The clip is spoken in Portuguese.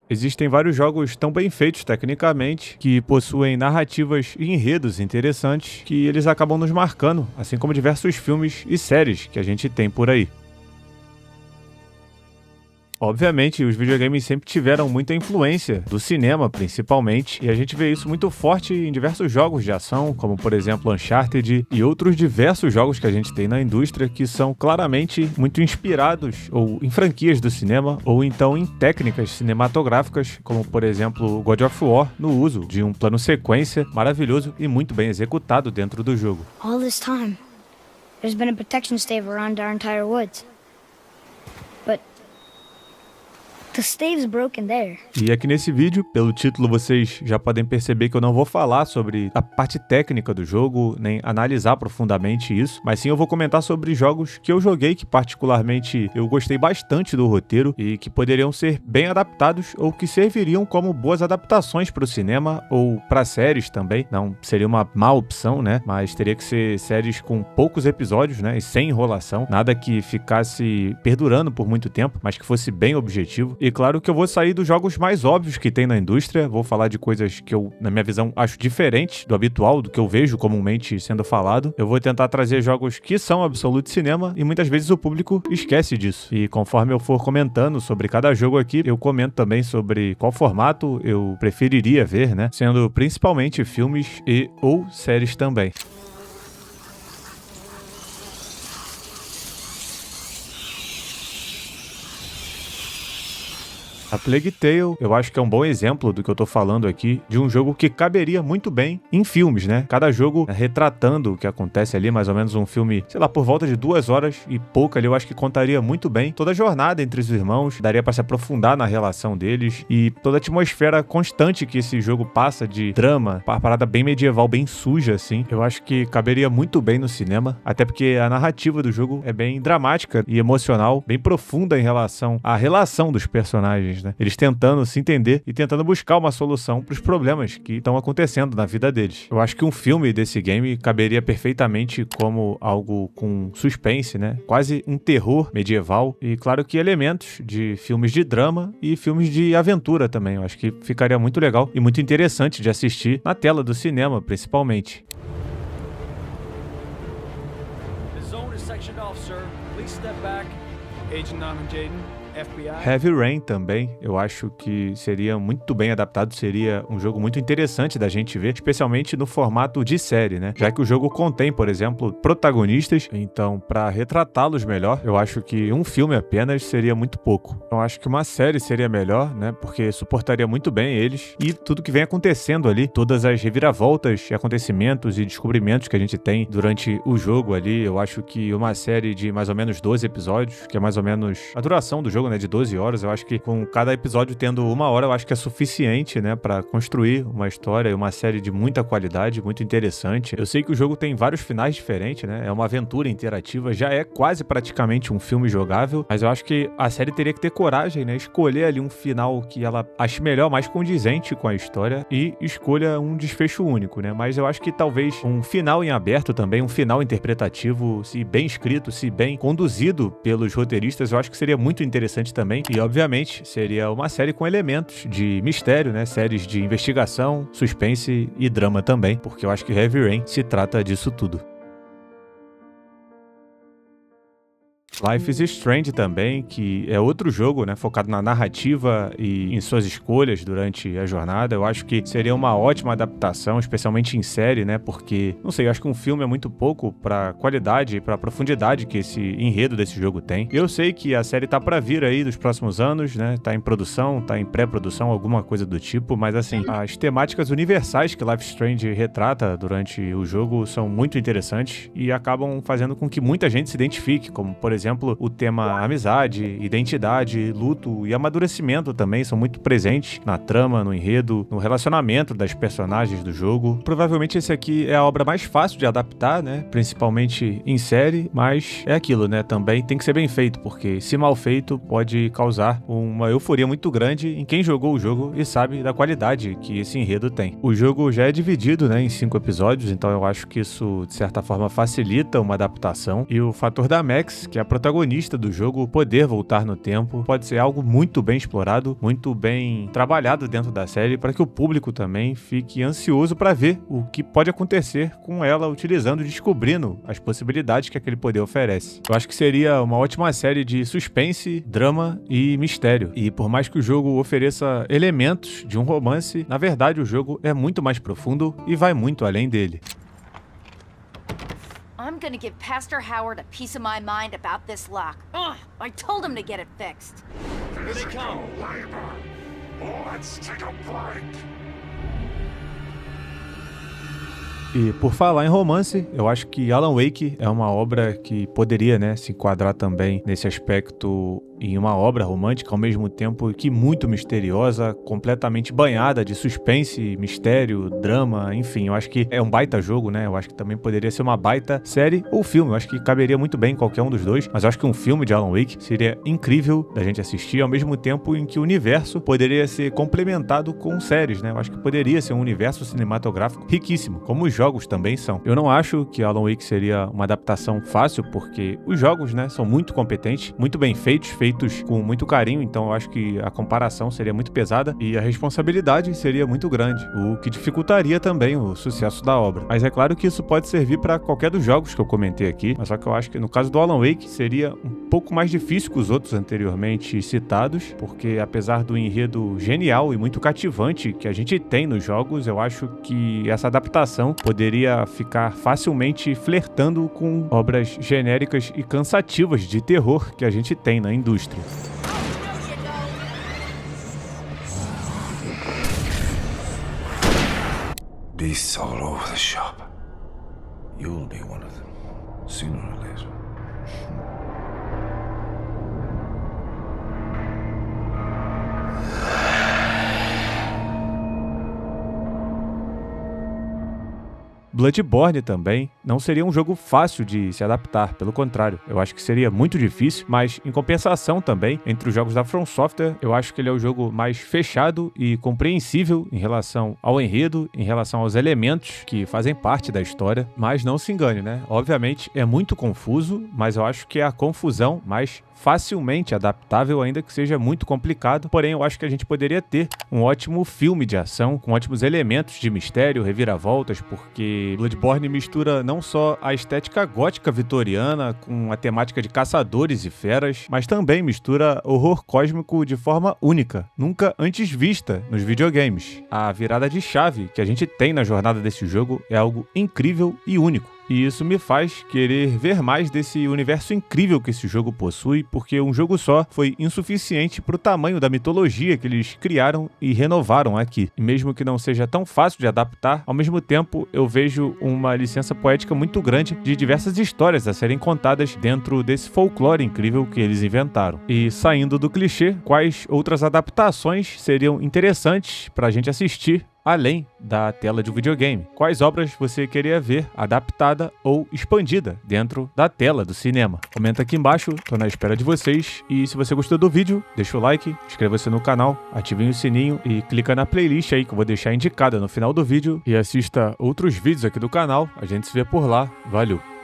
Existem vários jogos tão bem feitos tecnicamente, que possuem narrativas e enredos interessantes, que eles acabam nos marcando, assim como diversos filmes e séries que a gente tem por aí. Obviamente, os videogames sempre tiveram muita influência do cinema, principalmente, e a gente vê isso muito forte em diversos jogos de ação, como por exemplo Uncharted e outros diversos jogos que a gente tem na indústria que são claramente muito inspirados ou em franquias do cinema ou então em técnicas cinematográficas, como por exemplo God of War, no uso de um plano sequência maravilhoso e muito bem executado dentro do jogo. All this time, there's been a protection stave around our entire woods. But the stave's broken there. E aqui nesse vídeo, pelo título vocês já podem perceber que eu não vou falar sobre a parte técnica do jogo, nem analisar profundamente isso, mas sim eu vou comentar sobre jogos que eu joguei que particularmente eu gostei bastante do roteiro e que poderiam ser bem adaptados ou que serviriam como boas adaptações para o cinema ou para séries também. Não seria uma má opção, né? Mas teria que ser séries com poucos episódios, né? E sem enrolação, nada que ficasse perdurando por muito tempo, mas que fosse bem objetivo. E claro que eu vou sair dos jogos mais óbvios que tem na indústria, vou falar de coisas que eu, na minha visão, acho diferentes do habitual, do que eu vejo comumente sendo falado. Eu vou tentar trazer jogos que são absoluto cinema e muitas vezes o público esquece disso. E conforme eu for comentando sobre cada jogo aqui, eu comento também sobre qual formato eu preferiria ver, né? Sendo principalmente filmes e ou séries também. A Plague Tale, eu acho que é um bom exemplo do que eu tô falando aqui, de um jogo que caberia muito bem em filmes, né? Cada jogo retratando o que acontece ali, mais ou menos um filme, sei lá, por volta de 2 horas e pouco ali, eu acho que contaria muito bem toda a jornada entre os irmãos, daria pra se aprofundar na relação deles e toda a atmosfera constante que esse jogo passa de drama, uma parada bem medieval, bem suja, assim. Eu acho que caberia muito bem no cinema, até porque a narrativa do jogo é bem dramática e emocional, bem profunda em relação à relação dos personagens, né? Eles tentando se entender e tentando buscar uma solução para os problemas que estão acontecendo na vida deles. Eu acho que um filme desse game caberia perfeitamente como algo com suspense, né? Quase um terror medieval e claro que elementos de filmes de drama e filmes de aventura também. Eu acho que ficaria muito legal e muito interessante de assistir na tela do cinema, principalmente. The zone is sectioned off, sir. Please step back. Agent Norman Jaden, FBI. Heavy Rain também, eu acho que seria muito bem adaptado, seria um jogo muito interessante da gente ver, especialmente no formato de série, né? Já que o jogo contém, por exemplo, protagonistas, então para retratá-los melhor, eu acho que um filme apenas seria muito pouco. Eu acho que uma série seria melhor, né? Porque suportaria muito bem eles e tudo que vem acontecendo ali, todas as reviravoltas, acontecimentos e descobrimentos que a gente tem durante o jogo ali. Eu acho que uma série de mais ou menos 12 episódios, que é mais ou menos a duração do jogo, né, de 12 horas, eu acho que com cada episódio tendo 1 hora, eu acho que é suficiente, né, pra construir uma história e uma série de muita qualidade, muito interessante. Eu sei que o jogo tem vários finais diferentes, né, é uma aventura interativa, já é quase praticamente um filme jogável, mas eu acho que a série teria que ter coragem, né, escolher ali um final que ela ache melhor, mais condizente com a história e escolha um desfecho único, né, mas eu acho que talvez um final em aberto também, um final interpretativo, se bem escrito, se bem conduzido pelos roteiristas, eu acho que seria muito interessante também, e obviamente seria uma série com elementos de mistério, né, séries de investigação, suspense e drama também, porque eu acho que Heavy Rain se trata disso tudo. Life is Strange também, que é outro jogo, né, focado na narrativa e em suas escolhas durante a jornada. Eu acho que seria uma ótima adaptação, especialmente em série, né, porque, não sei, eu acho que um filme é muito pouco pra qualidade e pra profundidade que esse enredo desse jogo tem. Eu sei que a série tá pra vir aí dos próximos anos, né, tá em produção, tá em pré-produção, alguma coisa do tipo, mas assim, as temáticas universais que Life is Strange retrata durante o jogo são muito interessantes e acabam fazendo com que muita gente se identifique, como, por exemplo, o tema amizade, identidade, luto e amadurecimento também são muito presentes na trama, no enredo, no relacionamento das personagens do jogo. Provavelmente esse aqui é a obra mais fácil de adaptar, né? Principalmente em série, mas é aquilo, né? Também tem que ser bem feito, porque se mal feito pode causar uma euforia muito grande em quem jogou o jogo e sabe da qualidade que esse enredo tem. O jogo já é dividido, né, em 5 episódios, então eu acho que isso de certa forma facilita uma adaptação. E o fator da Max, que é a protagonista do jogo poder voltar no tempo pode ser algo muito bem explorado, muito bem trabalhado dentro da série, para que o público também fique ansioso para ver o que pode acontecer com ela utilizando e descobrindo as possibilidades que aquele poder oferece. Eu acho que seria uma ótima série de suspense, drama e mistério. E por mais que o jogo ofereça elementos de um romance, na verdade o jogo é muito mais profundo e vai muito além dele. I'm gonna give Pastor Howard a piece of my mind about this lock. Ugh, I told him to get it fixed. Here they come. Let's take a break. E por falar em romance, eu acho que Alan Wake é uma obra que poderia, né, se enquadrar também nesse aspecto em uma obra romântica, ao mesmo tempo que muito misteriosa, completamente banhada de suspense, mistério, drama, enfim, eu acho que é um baita jogo, né, eu acho que também poderia ser uma baita série ou filme, eu acho que caberia muito bem em qualquer um dos dois, mas eu acho que um filme de Alan Wake seria incrível da gente assistir, ao mesmo tempo em que o universo poderia ser complementado com séries, né, eu acho que poderia ser um universo cinematográfico riquíssimo, como os jogos também são. Eu não acho que Alan Wake seria uma adaptação fácil, porque os jogos, né, são muito competentes, muito bem feitos com muito carinho, então eu acho que a comparação seria muito pesada e a responsabilidade seria muito grande, o que dificultaria também o sucesso da obra. Mas é claro que isso pode servir para qualquer dos jogos que eu comentei aqui, mas só que eu acho que no caso do Alan Wake seria um pouco mais difícil que os outros anteriormente citados, porque apesar do enredo genial e muito cativante que a gente tem nos jogos, eu acho que essa adaptação poderia ficar facilmente flertando com obras genéricas e cansativas de terror que a gente tem na indústria. Beasts all over the shop. You'll be one of them, sooner or later. Bloodborne também não seria um jogo fácil de se adaptar, pelo contrário, eu acho que seria muito difícil, mas em compensação também, entre os jogos da From Software, eu acho que ele é o jogo mais fechado e compreensível em relação ao enredo, em relação aos elementos que fazem parte da história, mas não se engane, né? Obviamente é muito confuso, mas eu acho que é a confusão mais facilmente adaptável, ainda que seja muito complicado, porém eu acho que a gente poderia ter um ótimo filme de ação, com ótimos elementos de mistério, reviravoltas, porque Bloodborne mistura não só a estética gótica vitoriana com a temática de caçadores e feras, mas também mistura horror cósmico de forma única, nunca antes vista nos videogames. A virada de chave que a gente tem na jornada desse jogo é algo incrível e único. E isso me faz querer ver mais desse universo incrível que esse jogo possui, porque um jogo só foi insuficiente para o tamanho da mitologia que eles criaram e renovaram aqui. E mesmo que não seja tão fácil de adaptar, ao mesmo tempo eu vejo uma licença poética muito grande de diversas histórias a serem contadas dentro desse folclore incrível que eles inventaram. E saindo do clichê, quais outras adaptações seriam interessantes para a gente assistir além da tela de um videogame? Quais obras você queria ver adaptada ou expandida dentro da tela do cinema? Comenta aqui embaixo, tô na espera de vocês. E se você gostou do vídeo, deixa o like, inscreva-se no canal, ative o sininho e clica na playlist aí que eu vou deixar indicada no final do vídeo. E assista outros vídeos aqui do canal, a gente se vê por lá. Valeu!